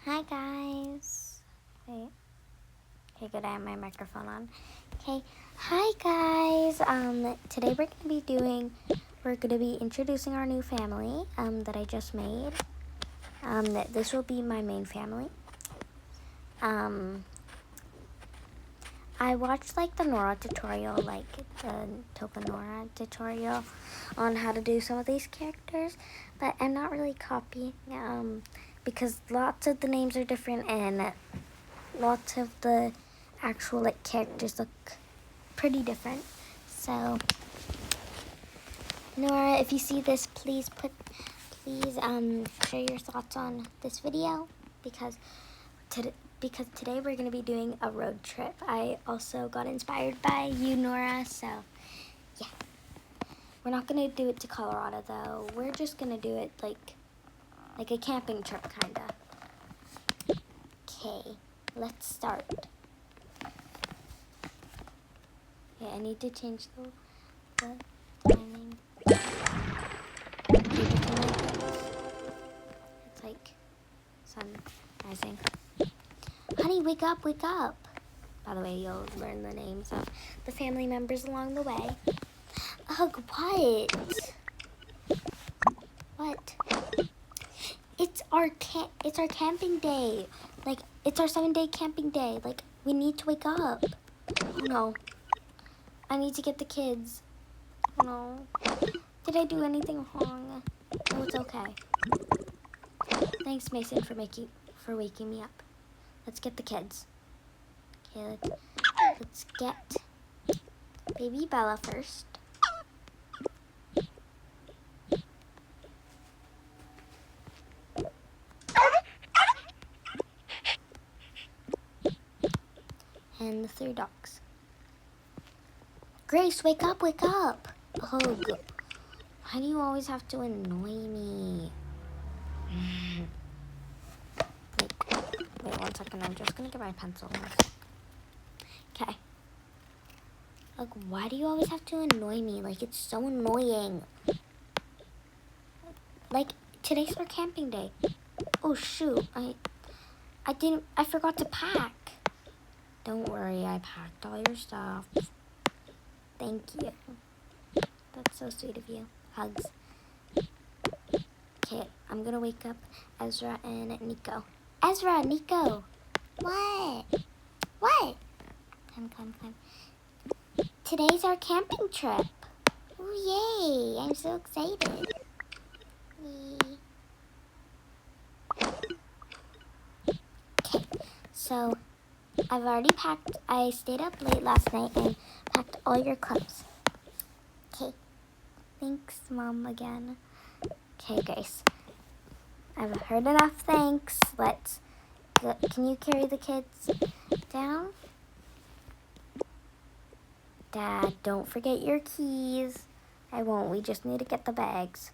Hi guys. Wait. Okay, good. I have my microphone on. Okay. Hi guys. Today we're gonna be introducing our new family. That I just made. That this will be my main family. I watched like the Nora tutorial, like the Toka Nora tutorial on how to do some of these characters, but I'm not really copying. Because lots of the names are different and lots of the actual like characters look pretty different. So Nora, if you see this, please share your thoughts on this video because today we're going to be doing a road trip. I also got inspired by you, Nora, so yeah. We're not going to do it to Colorado though. We're just going to do it like a camping trip kind of. Okay, let's start. Yeah, I need to change the timing. It's like sun rising. Honey, wake up, wake up. By the way, you'll learn the names of the family members along the way. Ugh, what? What? It's our camping day. Like, it's our 7-day camping day. Like, we need to wake up. Oh no. I need to get the kids. Oh no. Did I do anything wrong? Oh, it's okay. Thanks, Mason, for waking me up. Let's get the kids. Okay, let's get baby Bella first. And the 3 dogs. Grace, wake up, wake up. Ugh. Why do you always have to annoy me? Wait 1 second. I'm just going to get my pencil. Okay. Like, why do you always have to annoy me? Like, it's so annoying. Like, today's our camping day. Oh, shoot. I forgot to pack. Don't worry, I packed all your stuff. Thank you. That's so sweet of you. Hugs. Okay, I'm gonna wake up Ezra and Nico. Ezra, Nico. What? What? Come. Today's our camping trip. Oh, yay. I'm so excited. Yay. Okay, so I've already packed. I stayed up late last night and packed all your clothes. Okay. Thanks, Mom, again. Okay, Grace. I've heard enough thanks. Can you carry the kids down? Dad, don't forget your keys. I won't. We just need to get the bags.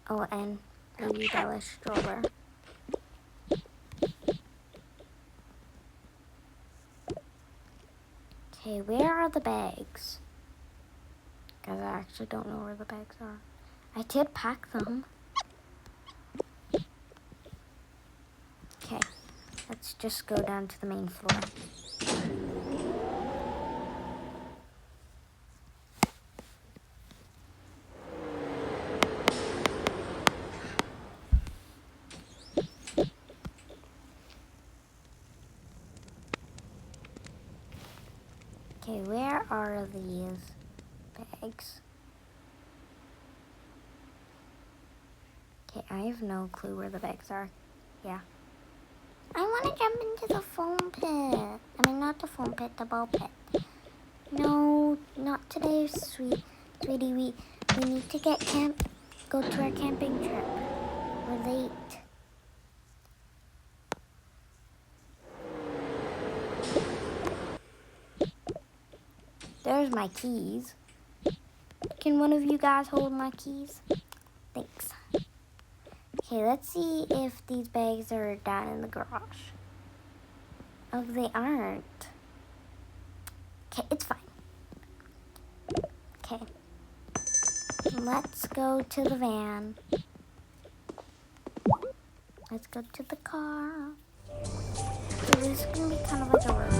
Oh, and baby Bella's stroller. Okay, where are the bags? Because I actually don't know where the bags are. I did pack them. Okay, let's just go down to the main floor. Okay, where are these bags? Okay, I have no clue where the bags are. Yeah. I want to jump into the foam pit. I mean, not the foam pit, the ball pit. No, not today, sweetie. We need to go to our camping trip. We're late. There's my keys. Can one of you guys hold my keys? Thanks. Okay, let's see if these bags are down in the garage. Oh, they aren't. Okay, it's fine. Okay. Let's go to the van. Let's go to the car. So this is gonna be kind of like a road.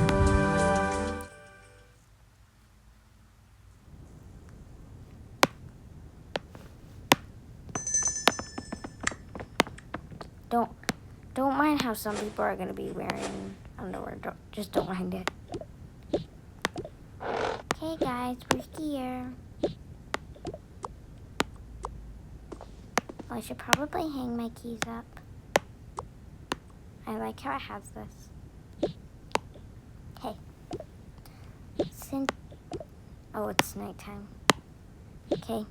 Don't mind how some people are gonna be wearing underwear. Just don't mind it. Okay, guys, we're here. Well, I should probably hang my keys up. I like how it has this. Okay. Oh, it's nighttime. Okay.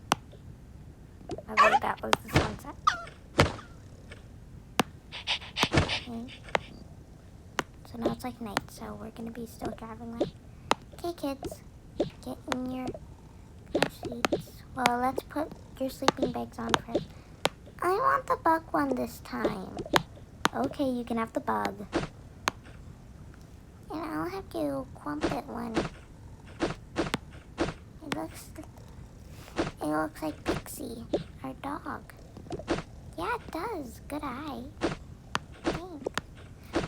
I believe that was the sunset. Okay. So now it's like night, so we're gonna be still driving that. Okay, kids, get in your car seats. Well, let's put your sleeping bags on first. I want the bug one this time. Okay, you can have the bug. And I'll have you Crumpet one. It looks like Pixie, our dog. Yeah, it does. Good eye. Thanks.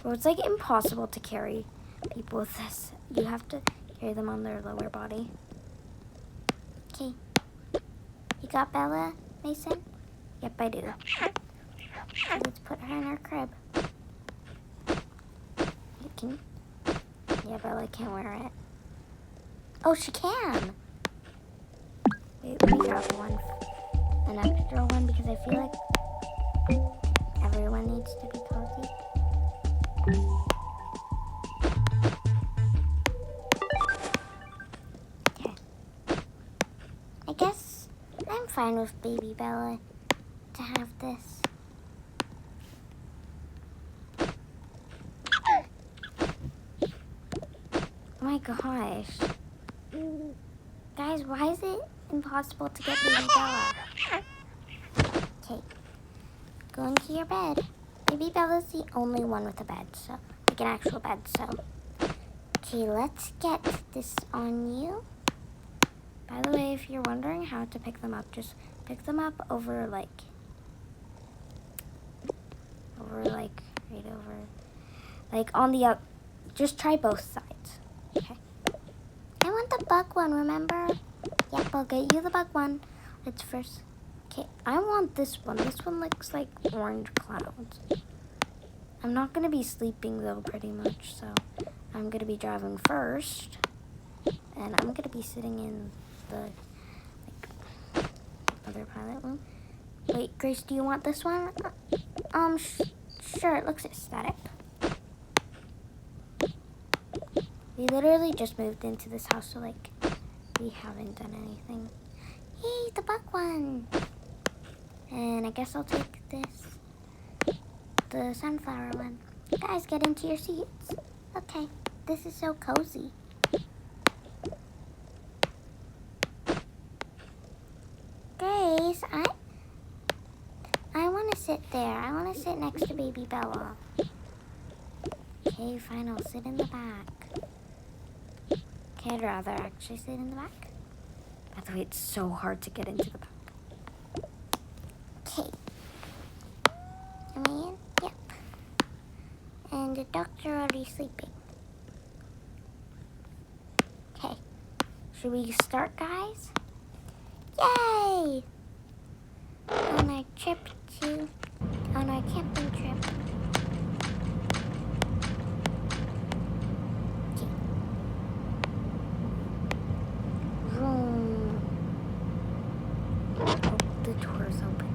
Well, it's like impossible to carry people with this. You have to carry them on their lower body. Okay. You got Bella, Mason? Yep, I do. So let's put her in her crib. You can. Yeah, Bella can't wear it. Oh, she can. Wait, let me grab an extra one, because I feel like everyone needs to be cozy. Okay. I guess I'm fine with baby Bella to have this. Oh my gosh. Guys, why is it impossible to get baby Bella? Okay. Go into your bed. Baby Bella's the only one with a bed, so like an actual bed, so. Okay, let's get this on you. By the way, if you're wondering how to pick them up, just pick them up over like right over, like on the just try both sides. Okay. I want the bug one, remember? Yep, I'll get you the bug one. Let's first. Okay, I want this one. This one looks like orange clouds. I'm not gonna be sleeping though, pretty much, so I'm gonna be driving first, and I'm gonna be sitting in the other pilot room. Wait, Grace, do you want this one? Sure. It looks aesthetic. We literally just moved into this house, so like we haven't done anything. Hey, the bug one. And I guess I'll take this, the sunflower one. Guys, get into your seats. Okay, this is so cozy. Grace, I want to sit there. I want to sit next to baby Bella. Okay, fine, I'll sit in the back. Okay, I'd rather actually sit in the back. By the way, it's so hard to get into the back. Okay. Am I in? Yep. And the dog's already sleeping. Okay. Should we start, guys? Yay! On our camping trip. Okay. Vroom. Oh, the door's open.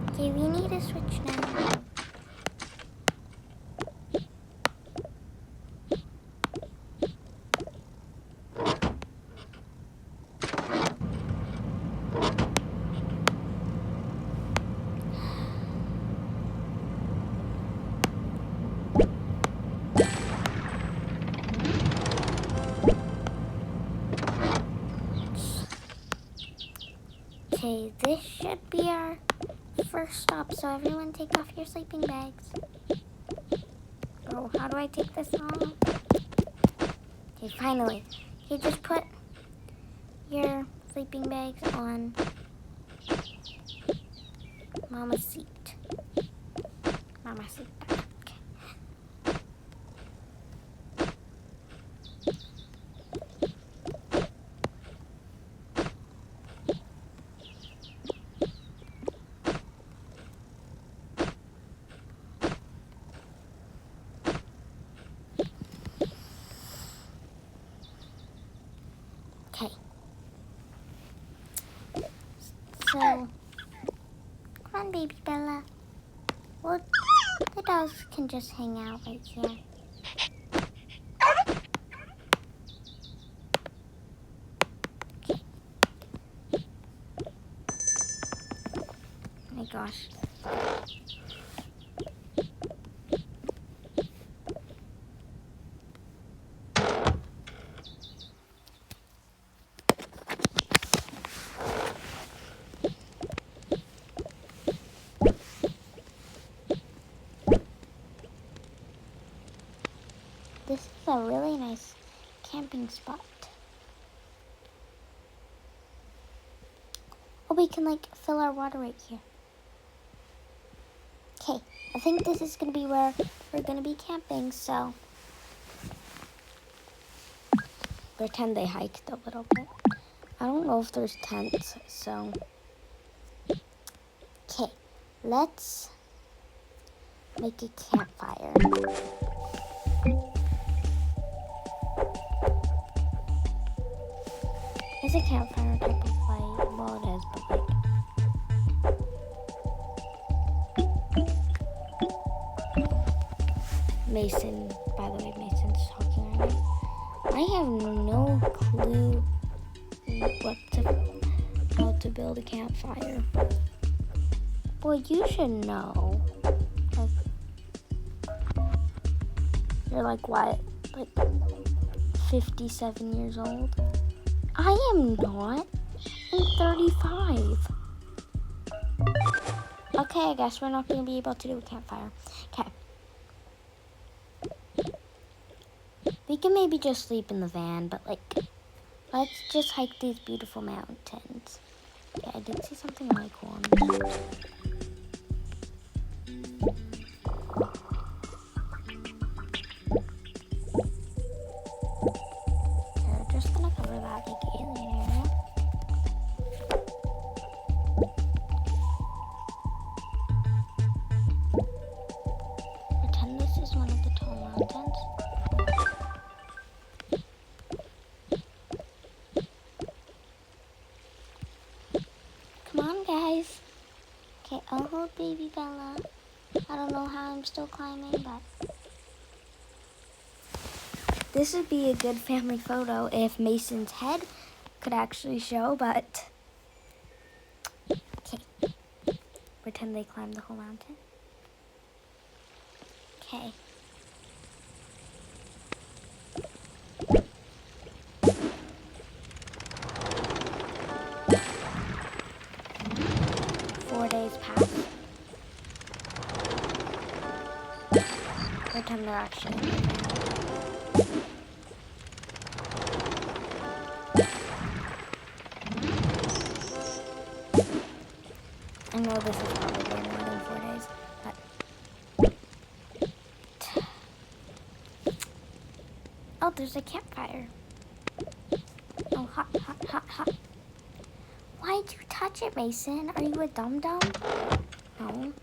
Okay, we need a switch now. Okay, this should be our first stop, so everyone take off your sleeping bags. Oh, how do I take this off? Okay, finally. Okay, just put your sleeping bags on Mama seat. Mama seat. Okay. So, come on, baby Bella. Well, the dogs can just hang out right here. Okay. Oh my gosh. This is a really nice camping spot. Oh, we can like fill our water right here. Okay, I think this is gonna be where we're gonna be camping, so pretend they hiked a little bit. I don't know if there's tents, so okay, let's make a campfire. Is a campfire type of light? Well, it is, but like Mason, by the way, Mason's talking right now. I have no clue how to build a campfire. Well, you should know. You're like what? Like 57 years old? I am not. I'm 35. Okay, I guess we're not going to be able to do a campfire. Okay. We can maybe just sleep in the van, but like, let's just hike these beautiful mountains. Yeah, I did see something really cool on this. We're just gonna cover that like alien area. Pretend this is one of the tall mountains. Come on, guys. Okay, I'll hold baby Bella. I don't know how I'm still climbing, but this would be a good family photo if Mason's head could actually show, but okay. Pretend they climbed the whole mountain. Okay. Pretend they're actually in the van. I know this is probably more than 4 days, but... Oh, there's a campfire. Oh, hot, hot, hot, hot. Why'd you touch it, Mason? Are you a dum-dum? No.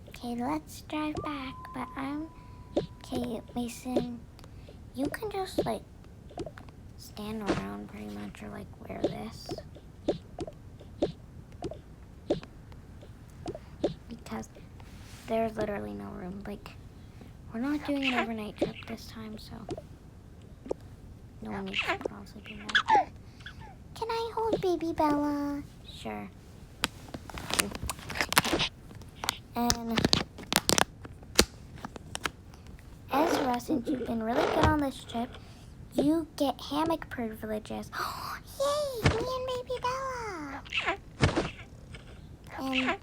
Okay, let's drive back, but okay, Mason, you can just, like, stand around pretty much, or, like, wear this. Because there's literally no room. Like, we're not doing an overnight trip this time, so no one needs to put on sleeping bag. Can I hold baby Bella? Sure. And Ezra, since you've been really good on this trip, you get hammock privileges. Yay! Me and baby Bella! And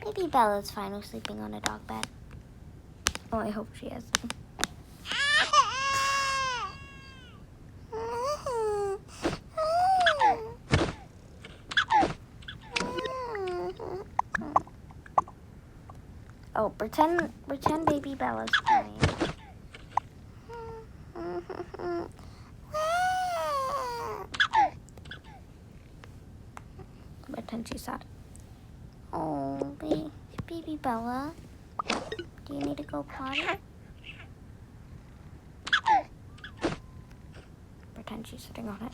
baby Bella's fine with sleeping on a dog bed. Oh, I hope she has. Oh, pretend baby Bella's crying. Pretend she's sad. Oh, baby Bella. Do you need to go potty? Pretend she's sitting on it.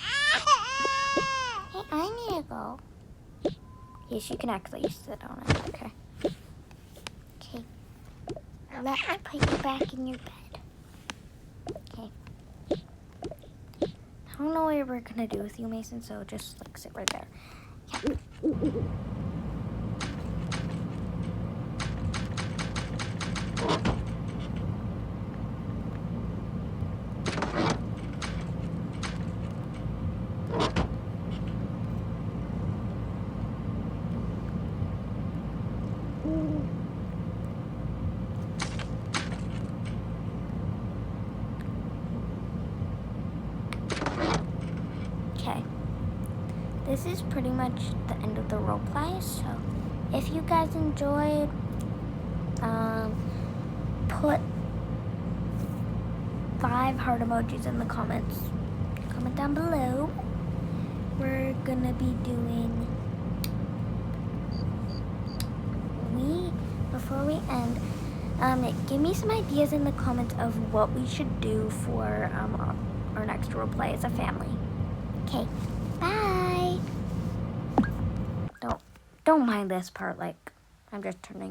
Hey, I need to go. Yes, you can actually sit on it. Okay. Okay. Let me put you back in your bed. Okay. I don't know what we're gonna do with you, Mason, so just like sit right there. Yeah. Okay. This is pretty much the end of the role play, so if you guys enjoyed, put 5 heart emojis in the comments. Comment down below. We're gonna be doing, before we end, give me some ideas in the comments of what we should do for our next role play as a family. Okay, bye. Don't mind this part, like I'm just turning